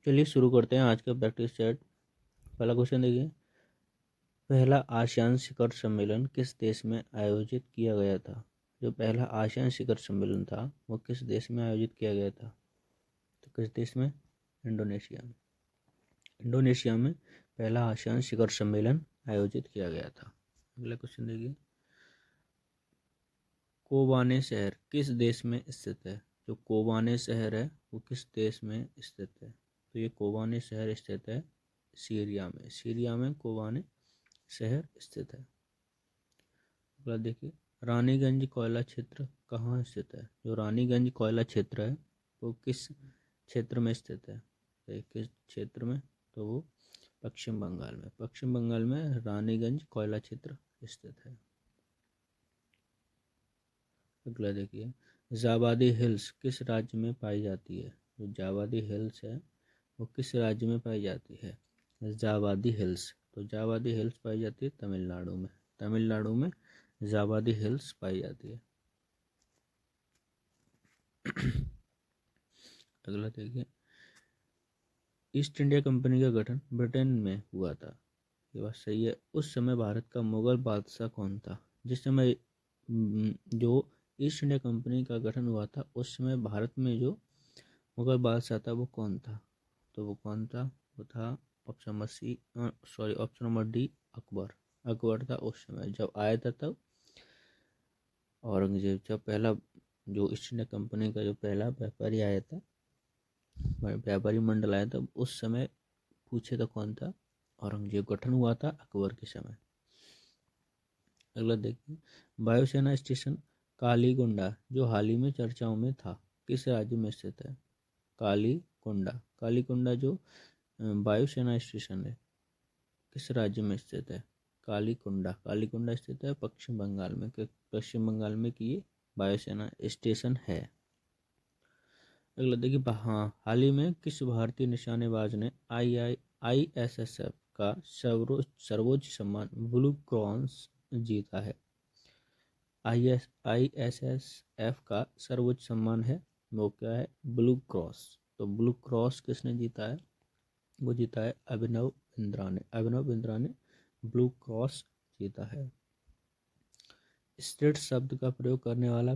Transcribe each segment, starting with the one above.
चलिए शुरू करते हैं आज का प्रैक्टिस सेट। पहला क्वेश्चन देखिए, पहला आसियान शिखर सम्मेलन किस देश में आयोजित किया गया था। जो पहला आसियान शिखर सम्मेलन था वो किस देश में आयोजित किया गया था, तो किस देश में, इंडोनेशिया में। इंडोनेशिया में पहला आसियान शिखर सम्मेलन आयोजित किया गया था। अगला क्वेश्चन देखिए, कोबाने शहर किस देश में स्थित है। जो कोबाने शहर है वो किस देश में स्थित है, तो ये कोबाने शहर स्थित है सीरिया में। सीरिया में कोबाने शहर स्थित है। अगला देखिए, रानीगंज कोयला क्षेत्र कहाँ स्थित है। जो रानीगंज कोयला क्षेत्र है वो किस क्षेत्र में स्थित है, तो किस क्षेत्र में, तो वो पश्चिम बंगाल में। पश्चिम बंगाल में रानीगंज कोयला क्षेत्र स्थित है। अगला देखिए, जाबादी हिल्स किस राज्य में पाई जाती है। जो जाबादी हिल्स है वो किस राज्य में पाई जाती है, जाबादी हिल्स। तो जाबादी हिल्स पाई जाती है तमिलनाडु में। तमिलनाडु में जाबादी हिल्स पाई जाती है। अगला देखिए, ईस्ट इंडिया कंपनी का गठन ब्रिटेन में हुआ था। ये बात सही है। उस समय भारत का मुगल बादशाह कौन था। जिस समय जो ईस्ट इंडिया कंपनी का गठन हुआ था उस समय भारत में जो मुगल बादशाह था वो कौन था, तो वो कौन था, वो था option number D, Akbar. Akbar था उस समय जब आया था। तब औरंगजेब जब पहला जो ईस्ट इंडिया कंपनी का जो पहला व्यापारी आया था, व्यापारी मंडल आया था, उस समय पूछे तो कौन था, औरंगजेब। गठन हुआ था अकबर के समय। अगला देखिए, वायुसेना स्टेशन कालीगुंडा जो हाल ही में चर्चाओं में था किस राज्य में स्थित है। कालीकुंडा, कालीकुंडा जो वायुसेना स्टेशन है किस राज्य में स्थित है, कालीकुंडा। कालीकुंडा स्थित है पश्चिम बंगाल में। पश्चिम बंगाल में कि ये वायुसेना स्टेशन है। अगला देखिए, हाँ, हाल ही में किस भारतीय निशानेबाज ने ISSF का सर्वोच्च सम्मान ब्लू क्रॉस जीता है। ISSF का सर्वोच्च सम्मान है वो क्या है, ब्लू क्रॉस। तो ब्लू क्रॉस किसने जीता है, वो जीता है अभिनव बिंद्रा ने। अभिनव बिंद्रा ने ब्लू क्रॉस जीता है। स्टेट शब्द का प्रयोग करने वाला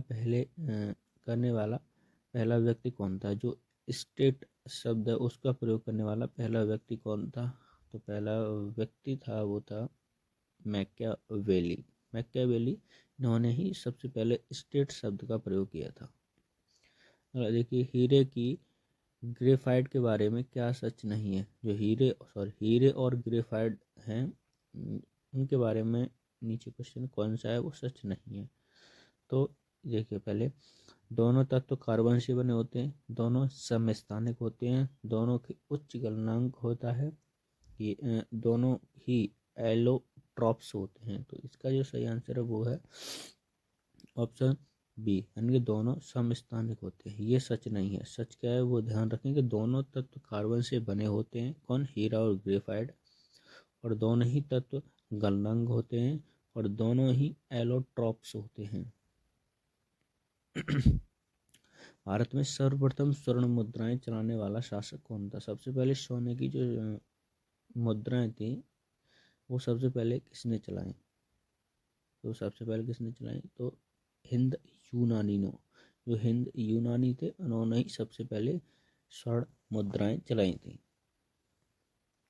पहला व्यक्ति कौन था। जो स्टेट शब्द है उसका प्रयोग करने वाला पहला व्यक्ति कौन था, तो पहला व्यक्ति था वो था मैकियावेली। मैकियावेली इन्होंने ही सबसे पहले स्टेट शब्द का प्रयोग किया था। देखिए, हीरे की ग्रेफाइट के बारे में क्या सच नहीं है। जो हीरे और ग्रेफाइट हैं उनके बारे में नीचे क्वेश्चन कौन सा है वो सच नहीं है। तो देखिए, पहले दोनों तत्व कार्बन से बने होते हैं, दोनों समस्थानिक होते हैं, दोनों की उच्च गलनांक होता है, ये दोनों ही एलोट्रॉप्स होते हैं। तो इसका जो सही आंसर है वो है ऑप्शन बी, यानी कि दोनों समस्थानिक होते हैं। ये सच नहीं है। सच क्या है वो ध्यान रखें कि दोनों तत्व कार्बन से बने होते हैं, कौन, हीरा और ग्रेफाइट, और दोनों ही तत्व गलनांक होते हैं और दोनों ही एलोट्रॉप्स होते हैं। भारत में सर्वप्रथम स्वर्ण मुद्राएं चलाने वाला शासक कौन था। सबसे पहले सोने की जो मुद्राएं थी वो सबसे पहले किसने चलाई, तो हिंद यूनानियों। जो हिंद यूनानी थे उन्होंने ही सबसे पहले स्वर्ण मुद्राएं चलाई थी।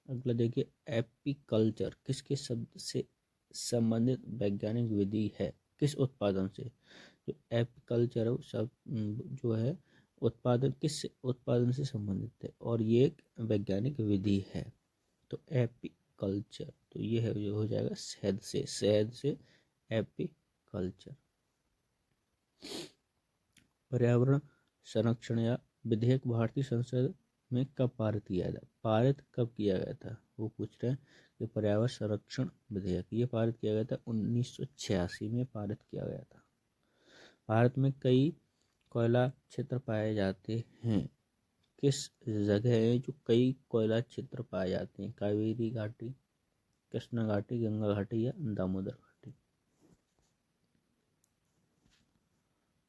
अगला देखिए, एपीकल्चर किसके शब्द से संबंधित वैज्ञानिक विधि है, किस उत्पादन से। जो एपीकल्चर है वो सब जो है उत्पादन, किस उत्पादन से संबंधित है, और ये एक वैज्ञानिक विधि है। तो एपीकल्चर, तो ये है जो हो जाएगा शहद से एपीकल्चर। पर्यावरण संरक्षण या विधेयक भारतीय संसद में कब पारित किया गया था, वो पूछ रहे हैं कि पर्यावरण संरक्षण विधेयक ये पारित किया गया था 1986 में पारित किया गया था। भारत में कई कोयला क्षेत्र पाए जाते हैं। किस जगह है जो कई कोयला क्षेत्र पाए जाते हैं, कावेरी घाटी, कृष्णा घाटी, गंगा घाटी या दामोदर घाटी।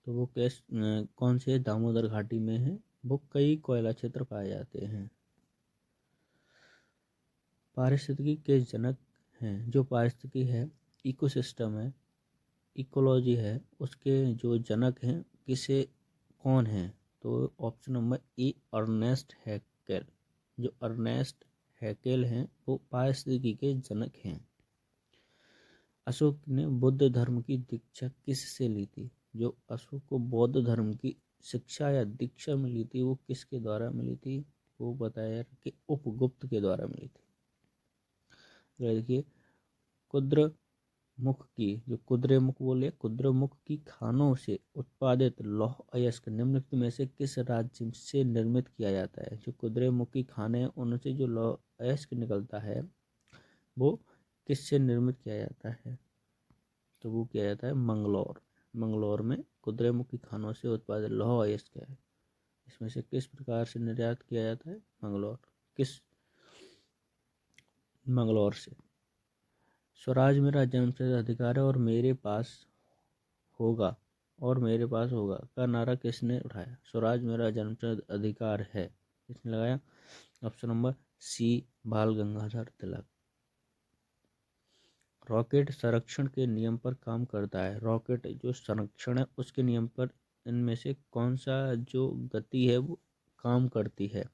तो वो कौन से दामोदर घाटी में है, वो कई कोयला क्षेत्र पाए जाते हैं। पारिस्थितिकी के जनक हैं। जो पारिस्थितिकी है, इकोसिस्टम है, इकोलॉजी है, उसके जो जनक हैं कौन हैं? तो option number A Ernest Haeckel. जो अर्नेस्ट हैकेल हैं वो पारिस्थितिकी के जनक हैं। अशोक ने बुद्ध धर्म की दीक्षा किससे ली थी? जो अशोक को बौद्ध धर्म की शिक्षा या दीक्षा मिली थी वो किसके द्वारा मिली थी? वो बताया कि उपगुप्त के द्वारा मिली थी। देखिए, कुद्रेमुख की खानों से उत्पादित लौह अयस्क निम्नलिखित में से किस राज्य से निर्मित किया जाता है? जो कुद्रेमुख की खाने हैं उनसे जो लौह अयस्क निकलता है वो किससे निर्मित किया जाता है? तो वो किया जाता है मंगलौर में कुद्रेमुख की खानों से उत्पादित लौह अयस्क है। इसमें से किस प्रकार से निर्यात किया जाता है? मंगलौर से। स्वराज मेरा जन्मसिद्ध अधिकार है और मेरे पास होगा का नारा किसने उठाया? स्वराज मेरा जन्मसिद्ध अधिकार है, किसने लगाया? ऑप्शन नंबर सी, बाल गंगाधर तिलक। रॉकेट संरक्षण के नियम पर काम करता है। रॉकेट जो संरक्षण है उसके नियम पर इनमें से कौन सा जो गति है वो काम करती है?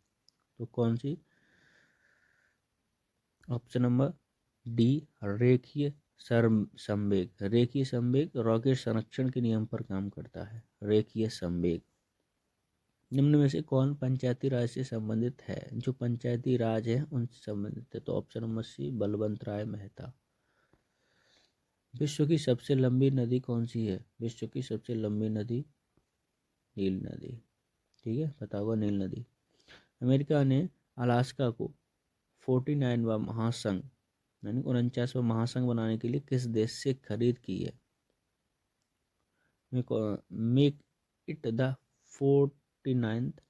तो कौन सी? ऑप्शन नंबर डी, रेखीय संवेग रॉकेट संरक्षण के नियम पर काम करता है। रेखीय संवेग। निम्न में से कौन पंचायती राज से संबंधित है? जो पंचायती राज है उनसे संबंधित है। तो ऑप्शन नंबर सी, बलवंत राय मेहता। विश्व की सबसे लंबी नदी कौन सी है? विश्व की सबसे लंबी नदी नील नदी। ठीक है, पता होगा नील नदी। अमेरिका ने अलास्का को 49वां महासंघ यानी 49वां महासंघ बनाने के लिए किस देश से खरीद की है? Make it the 49th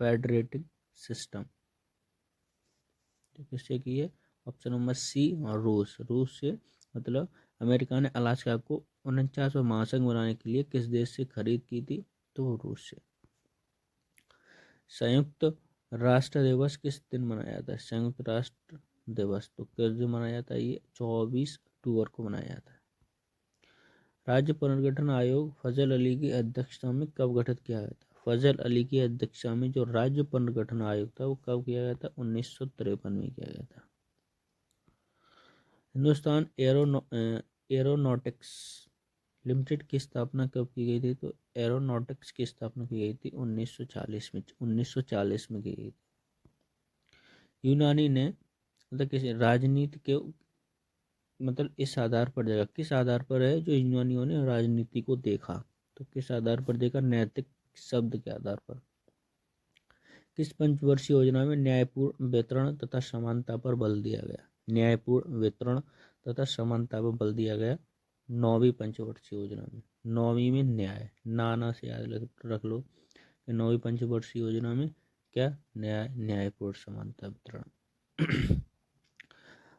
federating system. तो किससे की है? ऑप्शन नंबर सी, और रूस से। मतलब अमेरिका ने अलास्का को 49वां महासंघ बनाने के लिए किस देश से खरीद की थी? तो वो रूस से। संयुक्त राष्ट्र दिवस किस दिन मनाया जाता है? संयुक्त राष्ट्र दिवस तो किस दिन मनाया जाता है? ये 24 अक्टूबर को मनाया जाता है। राज्य पुनर्गठन आयोग फजल अली की अध्यक्षता में कब गठित किया गया था? फजल अली की अध्यक्षता में जो राज्य पुनर्गठन आयोग था वो कब किया गया था? 1953 में किया गया था। हिंदुस्तान एरोनॉटिक्स लिमिटेड की स्थापना कब की गई थी? तो एरोनॉटिक्स की स्थापना की गई थी 1940 में की गई थी। यूनानी ने मतलब किसी राजनीति के मतलब इस आधार पर देखा, किस आधार पर है जो यूनानियों ने राजनीति को देखा? तो किस आधार पर देखा? नैतिक शब्द के आधार पर। किस पंचवर्षीय योजना में न्यायपूर्ण वितरण तथा समानता पर बल दिया गया? न्यायपूर्ण वितरण तथा समानता पर बल दिया गया 9वीं पंचवर्षीय योजना में। 9वीं में न्याय, नाना से याद रख लो कि 9वीं पंचवर्षीय योजना में क्या? न्यायपूर्ण समानता वितरण।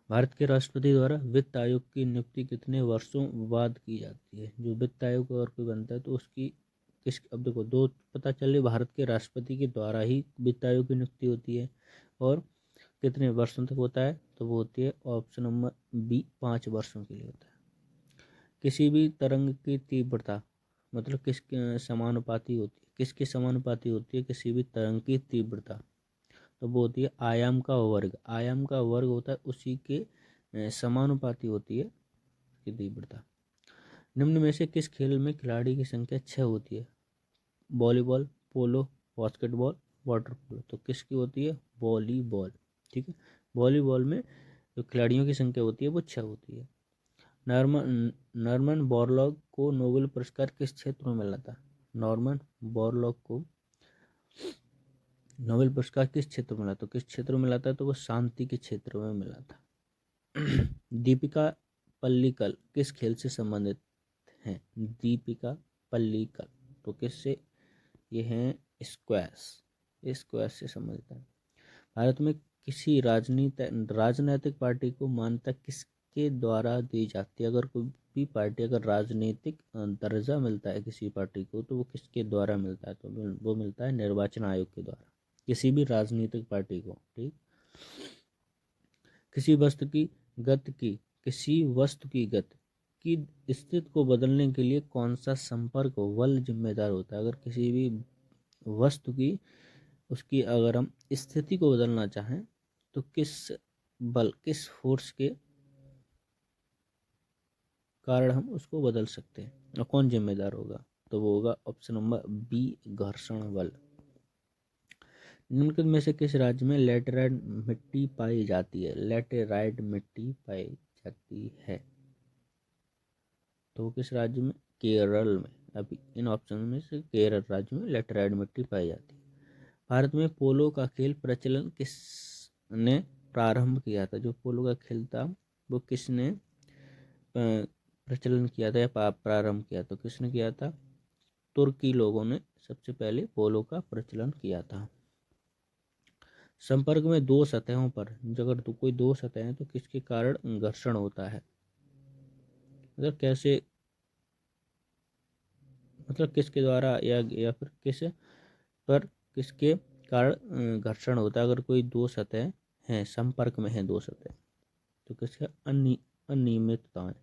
भारत के राष्ट्रपति द्वारा वित्त आयोग की नियुक्ति कितने वर्षों बाद की जाती है? जो वित्त आयोग अगर कोई बनता है तो उसकी किस, अब देखो दो पता चले, भारत के राष्ट्रपति के द्वारा ही वित्त आयोग की नियुक्ति होती है और कितने वर्षों तक होता है? तो वो होती है ऑप्शन नंबर बी, 5 वर्षों के लिए होता है। किसी भी तरंग की तीव्रता मतलब किसके समानुपाती होती है? किसके समानुपाती होती है किसी भी तरंग की तीव्रता? तो वो होती है आयाम का वर्ग। आयाम का वर्ग होता है उसी के समानुपाती होती है की तीव्रता। निम्न में से किस खेल में खिलाड़ी की संख्या 6 होती है? वॉलीबॉल, पोलो, बास्केटबॉल, वाटर पोलो। तो किसकी होती है? वॉलीबॉल। ठीक है, वॉलीबॉल में जो खिलाड़ियों की संख्या होती है वो 6 होती है। नॉर्मन बोरलॉग को नोबेल पुरस्कार किस क्षेत्र में मिला था? नॉर्मन बोरलॉग को नोबेल पुरस्कार किस क्षेत्र में मिला? तो किस क्षेत्र में मिला था? तो वो शांति के क्षेत्र में मिला था। दीपिका पल्लिकल किस खेल से संबंधित हैं? दीपिका पल्लिकल तो किससे? ये हैं स्क्वैश से संबंधित है। भारत में किसी राजनीतिक पार्टी को मान्यता किसके द्वारा दी जाती है? अगर कोई भी पार्टी अगर राजनीतिक दर्जा मिलता है किसी पार्टी को तो वो किसके द्वारा मिलता है? तो वो मिलता है निर्वाचन आयोग के द्वारा, किसी भी राजनीतिक पार्टी को। ठीक, किसी वस्तु की गति की स्थिति को बदलने के लिए कौन सा संपर्क बल जिम्मेदार होता है? अगर किसी भी वस्तु की उसकी अगर हम स्थिति को बदलना चाहें तो किस फोर्स के कारण हम उसको बदल सकते हैं और कौन जिम्मेदार होगा? तो वो होगा ऑप्शन नंबर बी, घर्षण बल। निम्नलिखित में से किस राज्य में लैटेराइट मिट्टी पाई जाती है? लैटेराइट मिट्टी पाई जाती है तो वो किस राज्य में? केरल में। अभी इन ऑप्शन में से केरल राज्य में लैटेराइट मिट्टी पाई जाती है। भारत में पोलो का खेल प्रचलन किसने प्रारंभ किया था? जो पोलो का खेल था वो किसने प्रचलन किया था या प्रारंभ किया? तो किसने किया था? तुर्की लोगों ने सबसे पहले पोलो का प्रचलन किया था। संपर्क में दो सतहों पर अगर तो कोई दो सतह हैं तो किसके कारण घर्षण होता है? मतलब कैसे, मतलब किसके द्वारा या फिर किसके कारण घर्षण होता है? अगर कोई दो सतह हैं, संपर्क में है दो सतह, तो किसके अनियमितताएं,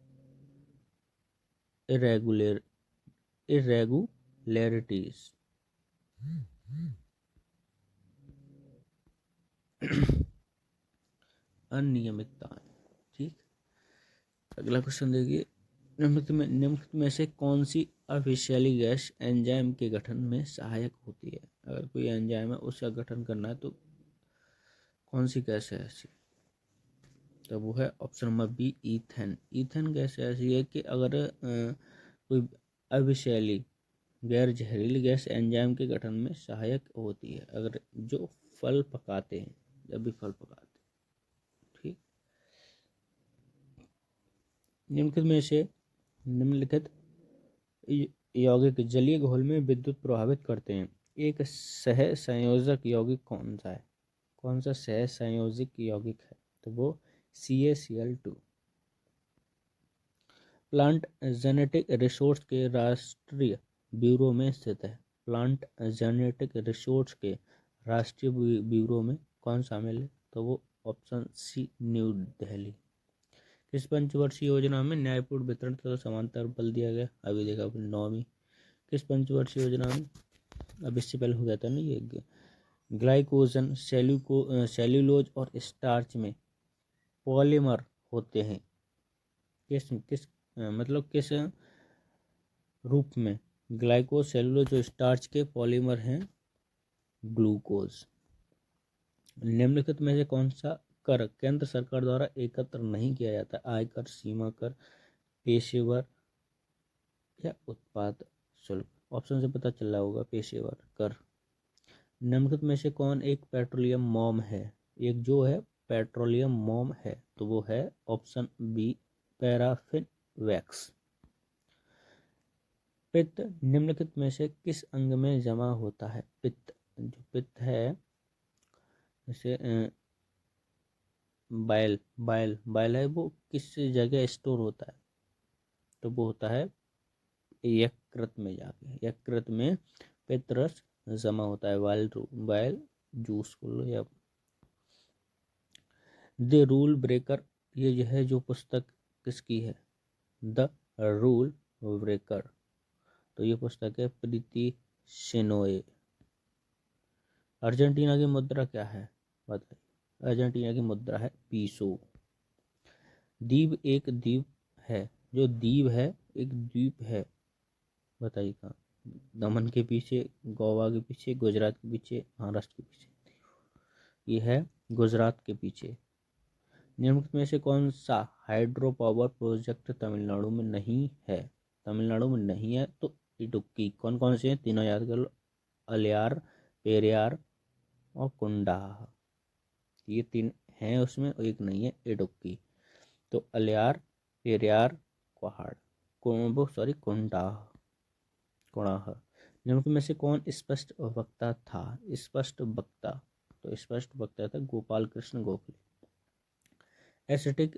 इरेगुलरिटीज। अनियमितताएं। ठीक, अगला क्वेश्चन देखिए, निम्नलिखित में से कौन सी अविषैली गैस एंजाइम के गठन में सहायक होती है? अगर कोई एंजाइम है उसका गठन करना है तो कौन सी गैस है ऐसी? तो वो है option number B, ethane. Ethane gas ऐसी है कि अगर कोई अविषैली गैर जहरीली गैस एंजाइम के गठन में सहायक होती है, अगर जो फल पकाते हैं, जब भी फल पकाते हैं। ठीक, निम्नलिखित यौगिक जलीय घोल में विद्युत प्रभावित करते हैं। एक सह संयोजक यौगिक कौन सा है? कौन सा सह संयोजक यौगिक है? तो वो CaCl2। प्लांट जेनेटिक रिसोर्स के राष्ट्रीय ब्यूरो में स्थित है। प्लांट जेनेटिक रिसोर्स के राष्ट्रीय ब्यूरो में कौन शामिल है? तो वो ऑप्शन सी, न्यू दिल्ली। किस पंचवर्षीय योजना में न्यायपूर्ण वितरण तथा समानता बल दिया गया? अभी देखा अपने 9वीं। किस पंचवर्षीय योजना में? अब इससे पहले हो गया था ना ये, ग्लाइकोजन, सेल्यूलोज और स्टार्च में पॉलीमर होते हैं। किस मतलब किस रूप में? ग्लाइकोज, सेल्यूलोज और स्टार्च के पॉलीमर हैं ग्लूकोज। निम्नलिखित में से कौन सा कर केंद्र सरकार द्वारा एकत्र नहीं किया जाता? आयकर, सीमा कर, पेशेवर या उत्पाद शुल्क? ऑप्शन से पता चल रहा होगा, पेशेवर कर। निम्नलिखित में से कौन एक पेट्रोलियम मोम है? एक जो है पेट्रोलियम मोम है तो वो है ऑप्शन बी, पैराफिन वैक्स। पित्त निम्नलिखित में से किस अंग में जमा होता है? पित्त, जो पित्त है जैसे बाइल है, वो किस जगह स्टोर होता है? तो वो होता है यकृत में जाके, यकृत में पित्त रस जमा होता है। बाइल जूस को लो या द रूल ब्रेकर, ये जो है जो पुस्तक किसकी है? द रूल ब्रेकर, तो ये पुस्तक है प्रीति शेनोय। अर्जेंटीना की मुद्रा क्या है? बताइए। अर्जेंटीना की मुद्रा है पीसो। द्वीप एक द्वीप है, जो द्वीप है एक द्वीप है, बताइए कहाँ? दमन के पीछे, गोवा के पीछे, गुजरात के पीछे, महाराष्ट्र के पीछे। ये है गुजरात के पीछे। निम्नलिखित में से कौन सा हाइड्रो पावर प्रोजेक्ट तमिलनाडु में नहीं है? तमिलनाडु में नहीं है तो इडुक्की। कौन कौन से हैं? तीनों याद कर लो, अलियार, पेरियार और कुंडाह। ये तीन हैं उसमें और एक नहीं है, इडुक्की। तो अलियार, पेरियार, पहाड़, कुंडाह। निम्नलिखित में से कौन स्पष्ट वक्ता था? स्पष्ट वक्ता, तो स्पष्ट वक्ता था गोपाल कृष्ण गोखले। एसिटिक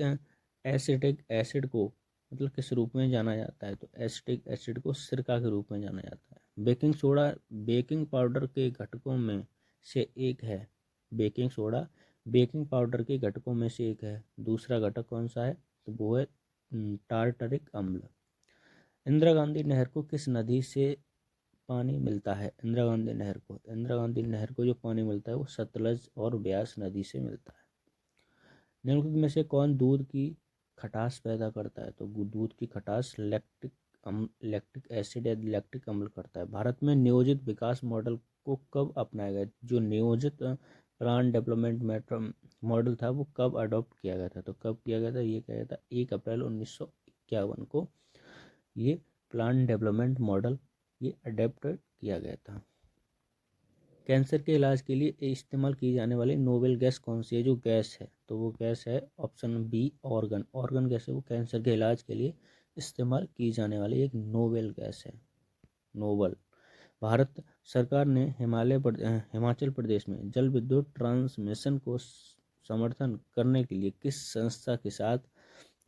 एसिड को मतलब किस रूप में जाना जाता है? तो एसिटिक एसिड को सिरका के रूप में जाना जाता है। बेकिंग सोडा बेकिंग पाउडर के घटकों में से एक है। बेकिंग सोडा बेकिंग पाउडर के घटकों में से एक है। दूसरा घटक कौन सा है, तो वो है टार्टरिक अम्ल। इंदिरा गांधी नहर को किस नदी से पानी मिलता है? इंदिरा गांधी नहर को जो पानी मिलता है वो सतलज और ब्यास नदी से मिलता है। निम्नलिखित में से कौन दूध की खटास पैदा करता है? तो दूध की खटास लैक्टिक एसिड या लैक्टिक अम्ल करता है। भारत में नियोजित विकास मॉडल को कब अपनाया गया? जो नियोजित प्लान डेवलपमेंट मॉडल था वो कब अडॉप्ट किया गया था? तो कब किया गया था? ये किया गया था 1 अप्रैल 1951 को ये प्लान डेवलपमेंट मॉडल ये अडेप्ट किया गया था। कैंसर के इलाज के लिए इस्तेमाल की जाने वाली नोवेल गैस कौन सी है? जो गैस है तो वो गैस है option B argon. Argon gas है वो कैंसर के इलाज के लिए इस्तेमाल की जाने वाली एक नोवेल गैस है, नोबल। भारत सरकार ने हिमाचल प्रदेश में जल विद्युत ट्रांसमिशन को समर्थन करने के लिए किस संस्था के साथ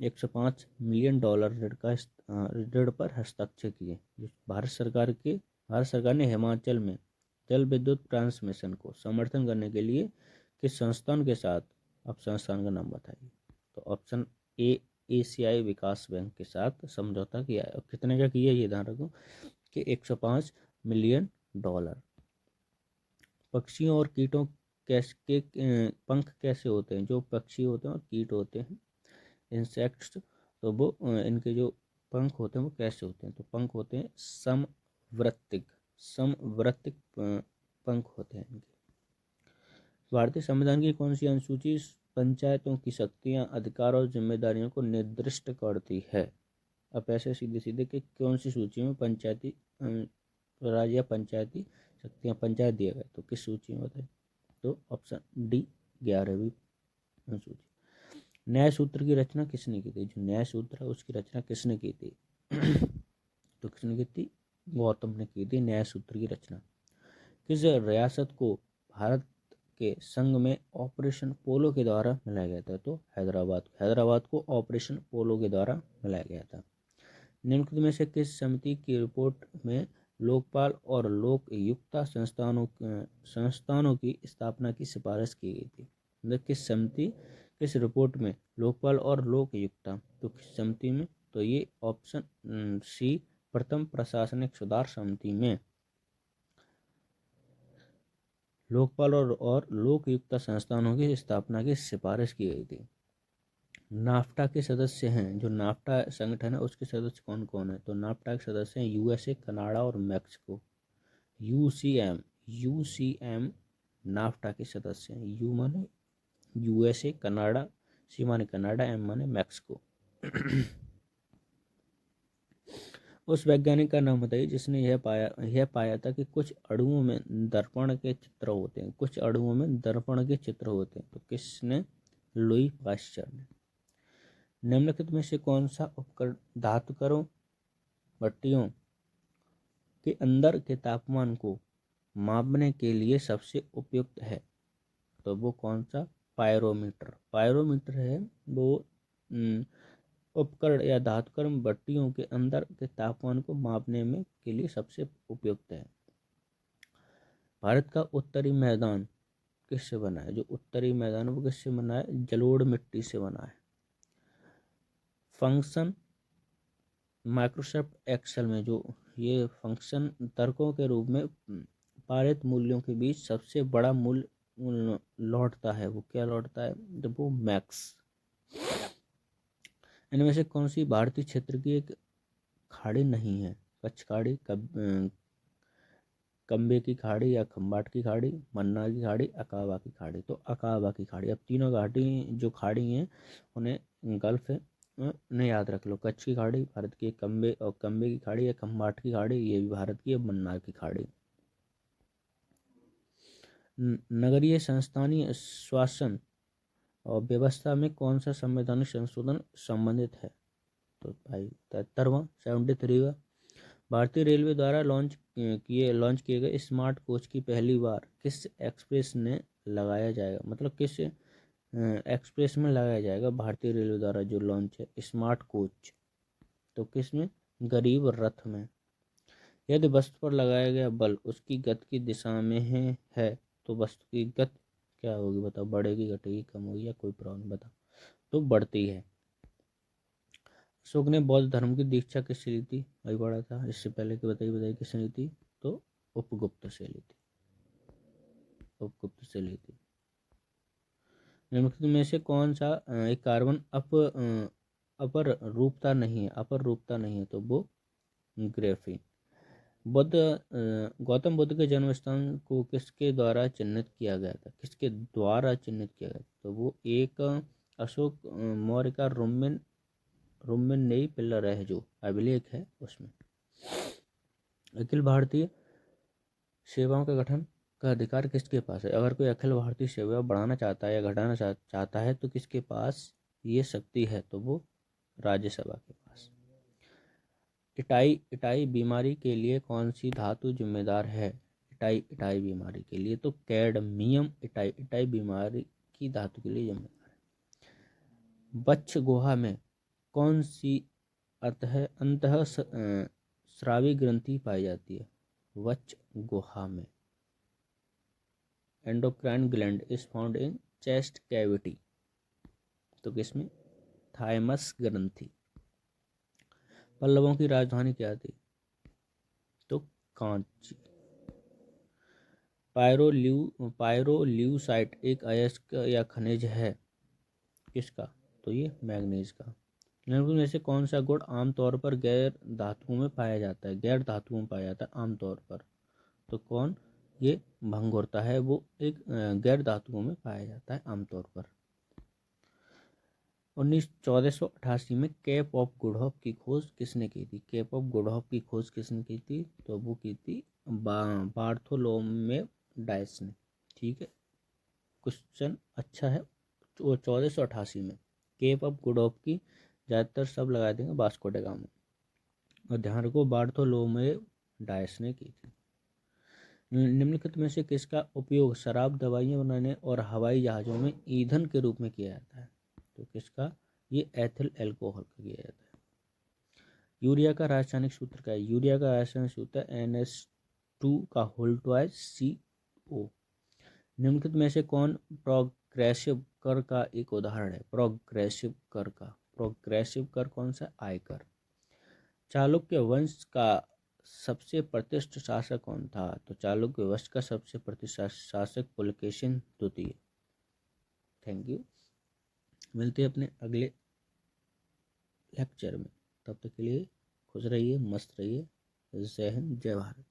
$105 मिलियन ऋण पर हस्ताक्षर किए? भारत सरकार ने हिमाचल में जल विद्युत ट्रांसमिशन को समर्थन करने के लिए किस संस्थान के साथ, आप संस्थान का नाम बताइए। तो ऑप्शन ए एशियाई विकास बैंक के साथ समझौता किया है। और कितने का किया ये ध्यान रखो कि $105 मिलियन। पक्षियों और कीटों के पंख कैसे होते हैं? जो पक्षी होते हैं और कीट होते हैं इंसेक्ट्स, तो वो इनके जो पंख होते हैं वो कैसे होते हैं? तो पंख होते हैं समवृत्तिक पंख होते हैं इनके। भारतीय संविधान की कौन सी अनुसूची पंचायतों की शक्तियां, अधिकार और जिम्मेदारियों को निर्दिष्ट करती है? अब ऐसे सीधे सीधे कि कौन सी सूची में पंचायती राज या पंचायती शक्तियां पंचायत दिया गया, तो किस सूची में बताए? तो ऑप्शन डी 11वीं अनुसूची। न्याय सूत्र की रचना किसने की थी? जो न्याय सूत्र है उसकी रचना किसने की थी? तो किसने की थी? गौतम ने की थी न्याय सूत्र की रचना। किस रियासत को भारत के संघ में ऑपरेशन पोलो के द्वारा मिलाया गया था? तो हैदराबाद को ऑपरेशन पोलो के द्वारा मिलाया गया था। निम्नलिखित में से किस समिति की रिपोर्ट में लोकपाल और लोकयुक्ता संस्थानों की स्थापना की सिफारिश की गई थी? मतलब किस रिपोर्ट में लोकपाल और लोकयुक्ता, तो किस समिति में? तो ये ऑप्शन सी प्रथम प्रशासनिक सुधार समिति में लोकपाल और लोकयुक्ता संस्थानों की स्थापना की सिफारिश की गई थी। नाफ्टा के सदस्य हैं, जो नाफ्टा संगठन है उसके सदस्य कौन कौन है? तो नाफ्टा के सदस्य हैं यूएसए, कनाडा और मैक्सिको। यूसीएम नाफ्टा के सदस्य हैं। यू माने यूएसए, कनाडा, सी माने कनाडा, एम माने मैक्सिको। उस वैज्ञानिक का नाम बताइए जिसने यह पाया था कि कुछ अणुओं में दर्पण के चित्र होते हैं। कुछ अणुओं में दर्पण के चित्र होते हैं, तो किसने? लुई पाश्चर ने। निम्नलिखित में से कौन सा उपकरण धातुकरों भट्टियों के अंदर के तापमान को मापने के लिए सबसे उपयुक्त है? तो वो कौन सा? पायरोमीटर है वो उपकरण या धातुकर्म भट्टियों के अंदर के तापमान को मापने में के लिए सबसे उपयुक्त है। भारत का उत्तरी मैदान किससे बना है? जो उत्तरी मैदान वो किससे बना है? जलोढ़ मिट्टी से बना है। फंक्शन माइक्रोसॉफ्ट एक्सेल में जो ये फंक्शन तर्कों के रूप में पारित मूल्यों के बीच सबसे बड़ा मूल्य लौटता है, वो क्या लौटता है? तो वो मैक्स। इनमें से कौन सी भारतीय क्षेत्र की एक खाड़ी नहीं है? कच्छ खाड़ी, कंबे की खाड़ी या खम्बाट की खाड़ी, मन्नार की खाड़ी, अकाबा की खाड़ी। तो अकाबा की खाड़ी। अब तीनों घाटी जो खाड़ी हैं उन्हें गल्फ ने याद रख लो। कच्छ की खाड़ी भारत की, कंबे की खाड़ी या खम्बाट की खाड़ी ये भी भारत की है, मन्नार की खाड़ी। नगरीय संस्थानीय शासन और व्यवस्था में कौन सा संवैधानिक संशोधन संबंधित है? तो भाई 73वां 73वां। भारतीय रेलवे द्वारा लॉन्च किए गए स्मार्ट कोच की पहली बार किस एक्सप्रेस ने लगाया जाएगा? मतलब किस एक्सप्रेस में लगाया जाएगा भारतीय रेलवे द्वारा जो लॉन्च है स्मार्ट कोच? तो किस में? गरीब रथ में। यदि वस्तु पर लगाया गया बल उसकी गति की दिशा में है तो वस्तु की गति क्या होगी बताओ, बढ़ेगी, घटेगी, कम होगी, या कोई प्रॉब्लम बताओ। तो बढ़ती है। अशोक ने बौद्ध धर्म की दीक्षा किससे ली थी, वही पढ़ा था इससे पहले कि बताइए किसने ली थी, तो उपगुप्त से ली थी, उपगुप्त से ली थी। निम्नलिखित में से कौन सा एक कार्बन अपर रूपता नहीं है, अपर रूपता नहीं है, तो वो ग्रेफीन। गौतम बुद्ध के जन्म स्थान को किसके द्वारा चिन्हित किया गया था, किसके द्वारा चिन्हित किया गया था, तो वो एक अशोक मौर्य का रोमन नई पिलर है जो अभिलेख है उसमें। अखिल भारतीय सेवाओं का गठन का अधिकार किसके पास है, अगर कोई अखिल भारतीय सेवा बढ़ाना चाहता है या घटाना चाहता है तो किसके पास ये शक्ति है, तो वो राज्यसभा के पास। इटाई बीमारी के लिए कौन सी धातु जिम्मेदार है, इटाई बीमारी के लिए तो कैडमियम इटाई बीमारी की धातु के लिए जिम्मेदार है। वक्ष गुहा में कौन सी अंतः स्रावी ग्रंथि पाई जाती है, वक्ष गुहा में endocrine gland is found in chest cavity, तो किसमें, थाइमस ग्रंथि। पल्लवों की राजधानी क्या थी, तो कांची। पायरोल्यूसाइट एक अयस्क या खनिज है, किसका, तो ये मैग्नीज का। निम्नलिखित में से कौन सा गुण आमतौर पर गैर धातुओं में पाया जाता है, गैर धातुओं में पाया जाता है आमतौर पर, तो कौन, ये भंगुरता है, वो एक गैर धातुओं में पाया जाता है आमतौर पर। 1488 में केप ऑफ गुड होप की खोज किसने की थी, केप ऑफ गुड होप की खोज किसने की थी, तो वो की थी बार्थोलोमेव डायस ने। ठीक है, क्वेश्चन अच्छा है। 1488 में केप ऑफ गुड होप की ज़्यादातर सब लगा देंगे वास्को ड गामा, और ध्यान रखो बार्थोलोमेव डायस ने की थी। निम्नलिखित में से किसका उपयोग शराब, दवाइयाँ बनाने और हवाई जहाज़ों में ईंधन के रूप में किया जाता है, तो किसका, ये एथिल अल्कोहल का किया जाता है। यूरिया का रासायनिक सूत्र क्या है, यूरिया का रासायनिक सूत्र NH2 का होल ट्वाइस CO। निम्नलिखित में से कौन प्रोग्रेसिव कर का एक उदाहरण है, प्रोग्रेसिव कर का, प्रोग्रेसिव कर कौन सा, आयकर। चालुक्य वंश का सबसे प्रतिष्ठित शासक कौन था, तो चालुक्य वंश का सबसे प्रतिष्ठित शासक पुलकेशिन द्वितीय। थैंक यू, मिलते हैं अपने अगले लेक्चर में, तब तक के लिए खुश रहिए, मस्त रहिए। जय हिंद, जय भारत।